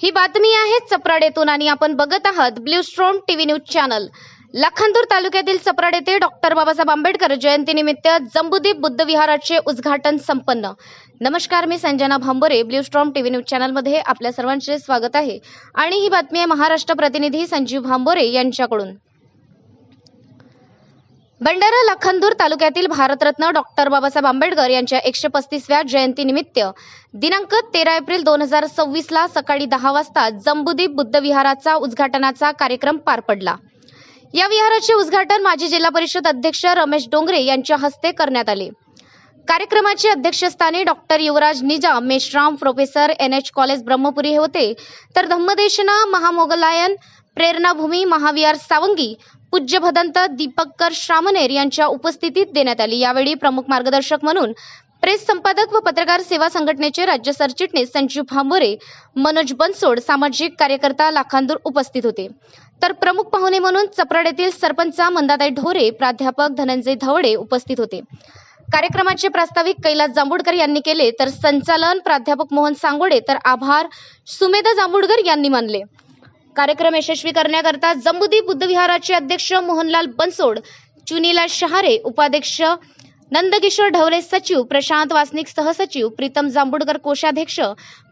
ही बातमी आहे चपराडेतून आणि आपण बघत आहात blue storm TV news channel. Lakhandur तालुक्यातील चपराड येथे डॉक्टर बाबासाहेब आंबेडकर जयंतीनिमित्त जंबूद्वीप बुद्ध विहाराचे उद्घाटन संपन्न। नमस्कार, मी Sanjana Bhambore, blue storm TV news channel मध्ये आपल्या सर्वांचे स्वागत आहे आणि ही बातमी आहे महाराष्ट्र प्रतिनिधी संजीव भांबोरे यांच्याकडून। भंडारा लाखांदूर तालुक्यातील भारतरत्न डॉक्टर बाबासाहेब आंबेडकर यांच्या 135व्या जयंतीनिमित्त दिनांक 13 एप्रिल 2026 ला सकाळी 10 वाजता जंबूद्वीप बुद्ध विहाराचा उद्घाटनाचा कार्यक्रम पार पडला। या विहाराचे उद्घाटन माजी जिल्हा परिषद अध्यक्ष रमेश डोंगरे यांच्या हस्ते करण्यात आले। कार्यक्रमाचे अध्यक्षस्थानी doctor Yuvraj Nizam Meshram, professor NH college Brahmapuri हे होते, तर धम्मदेशना महामोगलायन प्रेरणाभूमी महाविहार सावंगी पूज्य भदंत दीपकर श्रामणेर यांच्या उपस्थितीत देण्यात आली। यावेळी प्रमुख मार्गदर्शक म्हणून प्रेस संपादक व पत्रकार सेवा संघटनेचे राज्य सरचिटणीस संजीव भांबोरे, मनोज बनसोड, सामाजिक कार्यकर्ता लाखांदूर उपस्थित होते, तर प्रमुख पाहुणे म्हणून चपराड येथील सरपंच मंदाताई ढोरे, प्राध्यापक धनंजय धवडे उपस्थित होते। कार्यक्रमाचे प्रास्ताविक कैलास जांभूडकर यांनी केले, तर संचालन प्राध्यापक मोहन सांगोडे, तर आभार सुमेधा जांभूडकर यांनी मानले। कार्यक्रम यशस्वी करण्याकरता जंबूद्वीप बुद्ध विहाराचे अध्यक्ष मोहनलाल बनसोड, चुनीलाल शहारे उपाध्यक्ष, नंदकिशोर ढवळे सचिव, प्रशांत वासनिक सहसचिव, प्रीतम जांभूडकर कोषाध्यक्ष,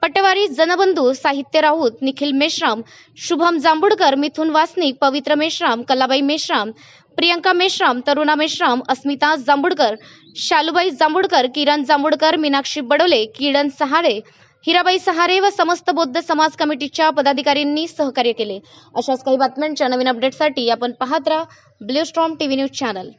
पटवारी जनबंधू साहित्य राऊत, निखिल मेश्राम, शुभम जांभूडकर, मिथुन वासनिक, पवित्र मेश्राम, कलाबाई मेश्राम, प्रियंका मेश्राम, तरुणा मेश्राम, अस्मिता जांभूडकर, शालूबाई जांभूडकर, किरण जांभूडकर, मीनाक्षी बडोले, किरण सहारे, हिराबाई सहारे व समस्त बौद्ध समाज कमिटीच्या पदाधिकाऱ्यांनी सहकार्य केले। अशाच काही बातम्यांच्या नवीन अपडेटसाठी आपण पाहत राहा blue storm TV news channel.